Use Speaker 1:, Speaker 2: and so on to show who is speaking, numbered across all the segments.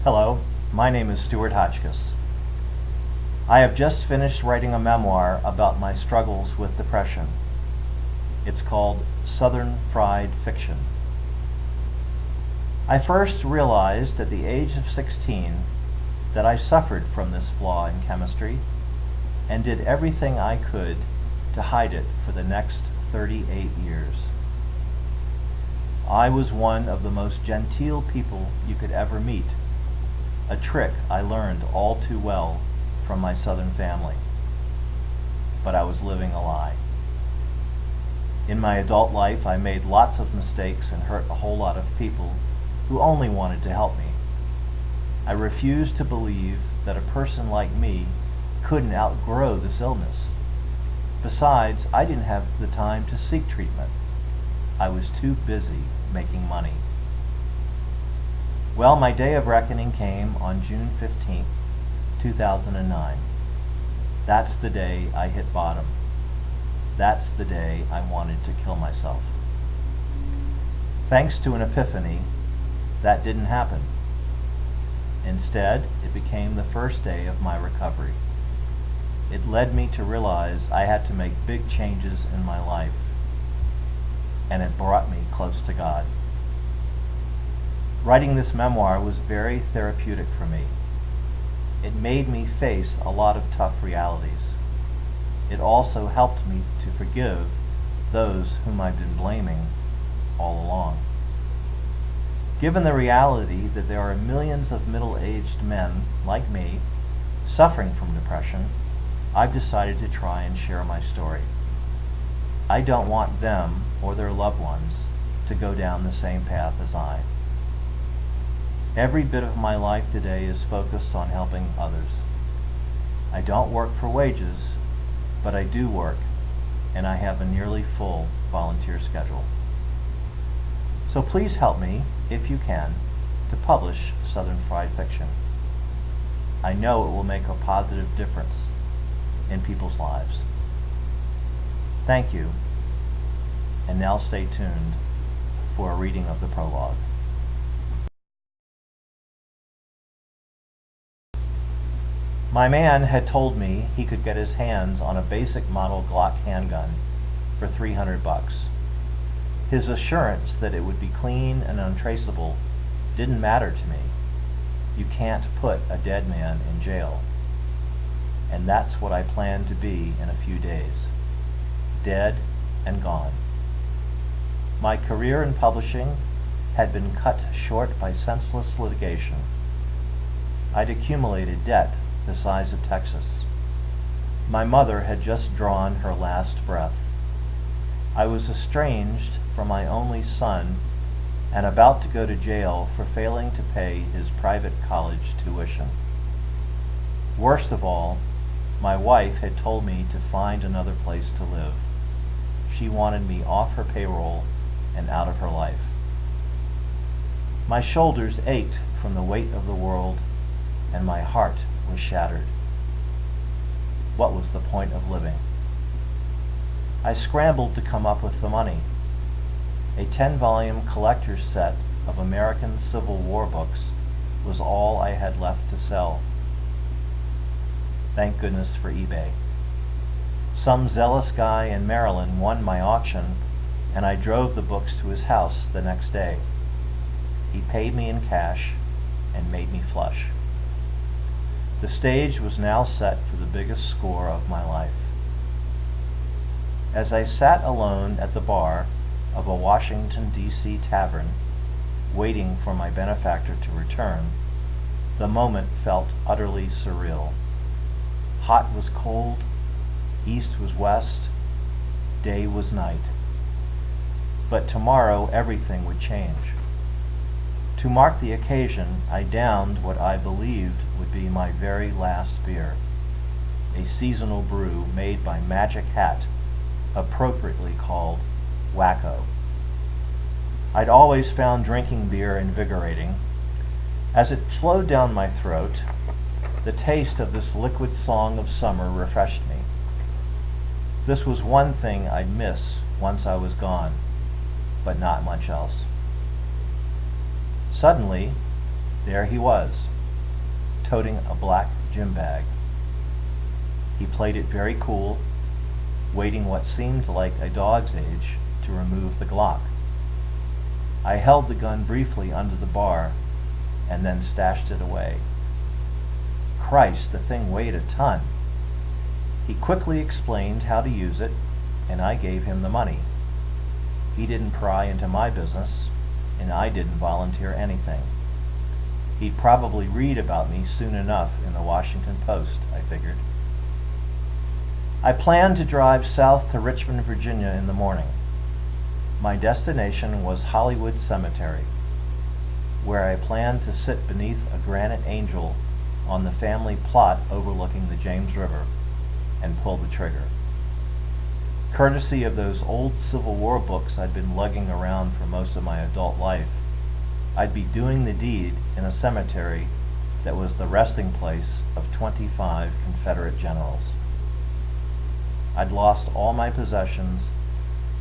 Speaker 1: Hello, my name is Stuart Hotchkiss. I have just finished writing a memoir about my struggles with depression. It's called Southern Fried Fiction. I first realized at the age of 16 that I suffered from this flaw in chemistry and did everything I could to hide it for the next 38 years. I was one of the most genteel people you could ever meet, a trick I learned all too well from my Southern family. But I was living a lie. In my adult life, I made lots of mistakes and hurt a whole lot of people who only wanted to help me. I refused to believe that a person like me couldn't outgrow this illness. Besides, I didn't have the time to seek treatment. I was too busy making money. Well, my day of reckoning came on June 15, 2009. That's the day I hit bottom. That's the day I wanted to kill myself. Thanks to an epiphany, that didn't happen. Instead, it became the first day of my recovery. It led me to realize I had to make big changes in my life, and it brought me close to God. Writing this memoir was very therapeutic for me. It made me face a lot of tough realities. It also helped me to forgive those whom I've been blaming all along. Given the reality that there are millions of middle-aged men like me suffering from depression, I've decided to try and share my story. I don't want them or their loved ones to go down the same path as I. Every bit of my life today is focused on helping others. I don't work for wages, but I do work, and I have a nearly full volunteer schedule. So please help me, if you can, to publish Southern Fried Fiction. I know it will make a positive difference in people's lives. Thank you, and now stay tuned for a reading of the prologue. My man had told me he could get his hands on a basic model Glock handgun for $300. His assurance that it would be clean and untraceable didn't matter to me. You can't put a dead man in jail. And that's what I plan to be in a few days. Dead and gone. My career in publishing had been cut short by senseless litigation. I'd accumulated debt the size of Texas. My mother had just drawn her last breath. I was estranged from my only son and about to go to jail for failing to pay his private college tuition. Worst of all, my wife had told me to find another place to live. She wanted me off her payroll and out of her life. My shoulders ached from the weight of the world, and my heart was shattered. What was the point of living? I scrambled to come up with the money. A 10-volume collector's set of American Civil War books was all I had left to sell. Thank goodness for eBay. Some zealous guy in Maryland won my auction, and I drove the books to his house the next day. He paid me in cash and made me flush. The stage was now set for the biggest score of my life. As I sat alone at the bar of a Washington, D.C. tavern, waiting for my benefactor to return, the moment felt utterly surreal. Hot was cold, east was west, day was night. But tomorrow everything would change. To mark the occasion, I downed what I believed would be my very last beer, a seasonal brew made by Magic Hat, appropriately called Wacko. I'd always found drinking beer invigorating. As it flowed down my throat, the taste of this liquid song of summer refreshed me. This was one thing I'd miss once I was gone, but not much else. Suddenly, There he was, toting a black gym bag. He played it very cool, waiting what seemed like a dog's age to remove the Glock. I held the gun briefly under the bar and then stashed it away. Christ, the thing weighed a ton. He quickly explained how to use it, and I gave him the money. He didn't pry into my business, and I didn't volunteer anything. He'd probably read about me soon enough in the Washington Post, I figured. I planned to drive south to Richmond, Virginia in the morning. My destination was Hollywood Cemetery, where I planned to sit beneath a granite angel on the family plot overlooking the James River and pull the trigger. Courtesy of those old Civil War books I'd been lugging around for most of my adult life, I'd be doing the deed in a cemetery that was the resting place of 25 Confederate generals. I'd lost all my possessions,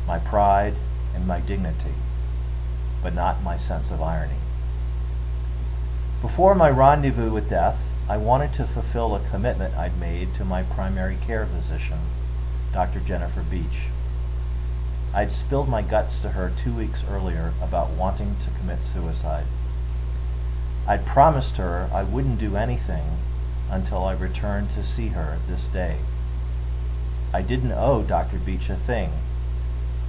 Speaker 1: my pride, and my dignity, but not my sense of irony. Before my rendezvous with death, I wanted to fulfill a commitment I'd made to my primary care physician, Dr. Jennifer Beach. I'd spilled my guts to her 2 weeks earlier about wanting to commit suicide. I'd promised her I wouldn't do anything until I returned to see her this day. I didn't owe Dr. Beach a thing,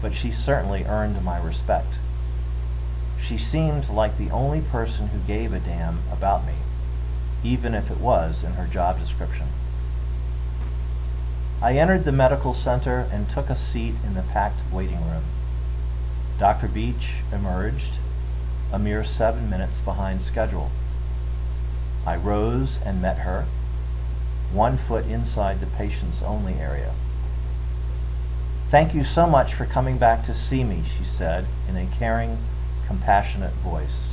Speaker 1: but she certainly earned my respect. She seemed like the only person who gave a damn about me, even if it was in her job description. I entered the medical center and took a seat in the packed waiting room. Dr. Beach emerged, a mere 7 minutes behind schedule. I rose and met her, 1 foot inside the patients only area. "Thank you so much for coming back to see me," she said in a caring, compassionate voice.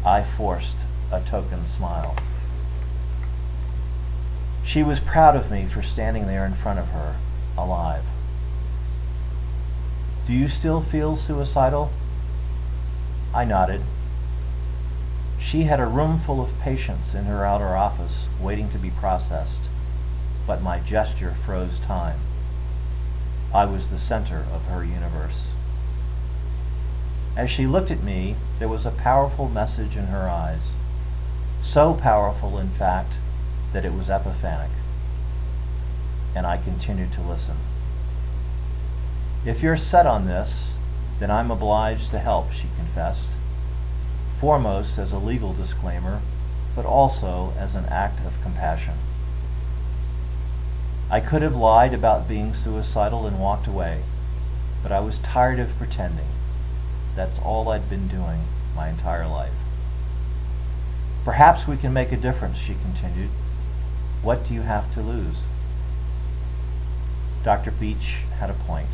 Speaker 1: I forced a token smile. She was proud of me for standing there in front of her, alive. "Do you still feel suicidal?" I nodded. She had a room full of patients in her outer office waiting to be processed, but my gesture froze time. I was the center of her universe. As she looked at me, there was a powerful message in her eyes. So powerful, in fact, that it was epiphanic. And I continued to listen. "If you're set on this, then I'm obliged to help," she confessed, foremost as a legal disclaimer, but also as an act of compassion. I could have lied about being suicidal and walked away, but I was tired of pretending. That's all I'd been doing my entire life. "Perhaps we can make a difference," she continued. "What do you have to lose?" Dr. Beach had a point.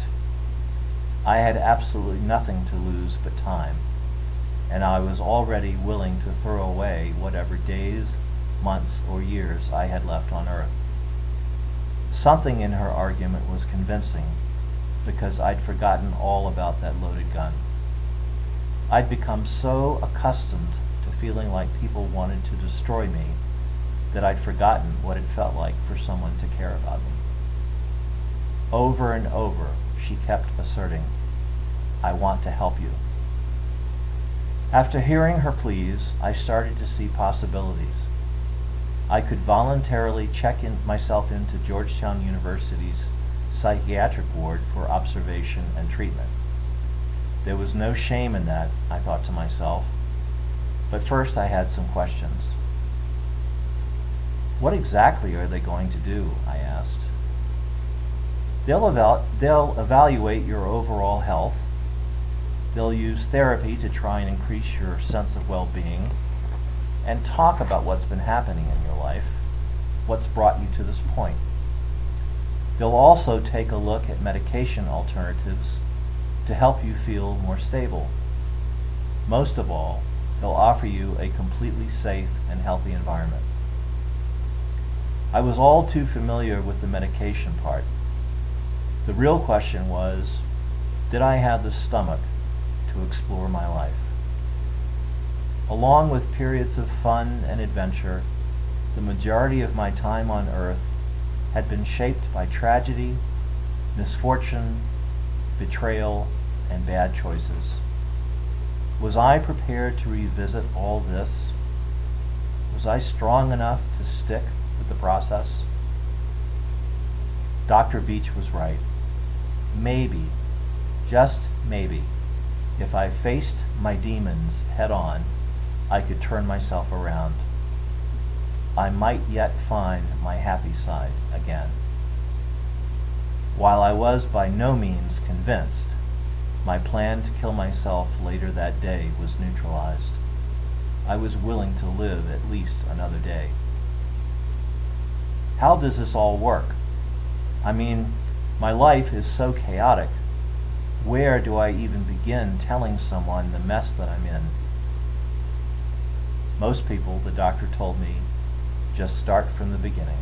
Speaker 1: I had absolutely nothing to lose but time, and I was already willing to throw away whatever days, months, or years I had left on Earth. Something in her argument was convincing, because I'd forgotten all about that loaded gun. I'd become so accustomed to feeling like people wanted to destroy me that I'd forgotten what it felt like for someone to care about me. Over and over, she kept asserting, "I want to help you." After hearing her pleas, I started to see possibilities. I could voluntarily check myself into Georgetown University's psychiatric ward for observation and treatment. There was no shame in that, I thought to myself, but first I had some questions. "What exactly are they going to do?" I asked. They'll evaluate your overall health. They'll use therapy to try and increase your sense of well-being and talk about what's been happening in your life, what's brought you to this point. They'll also take a look at medication alternatives to help you feel more stable. Most of all, they'll offer you a completely safe and healthy environment. I was all too familiar with the medication part. The real question was, did I have the stomach to explore my life? Along with periods of fun and adventure, the majority of my time on earth had been shaped by tragedy, misfortune, betrayal, and bad choices. Was I prepared to revisit all this? Was I strong enough to stick with the process? Dr. Beach was right. Maybe, just maybe, if I faced my demons head on, I could turn myself around. I might yet find my happy side again. While I was by no means convinced, my plan to kill myself later that day was neutralized. I was willing to live at least another day. How does this all work? I mean, my life is so chaotic. Where do I even begin telling someone the mess that I'm in? Most people, the doctor told me, just start from the beginning.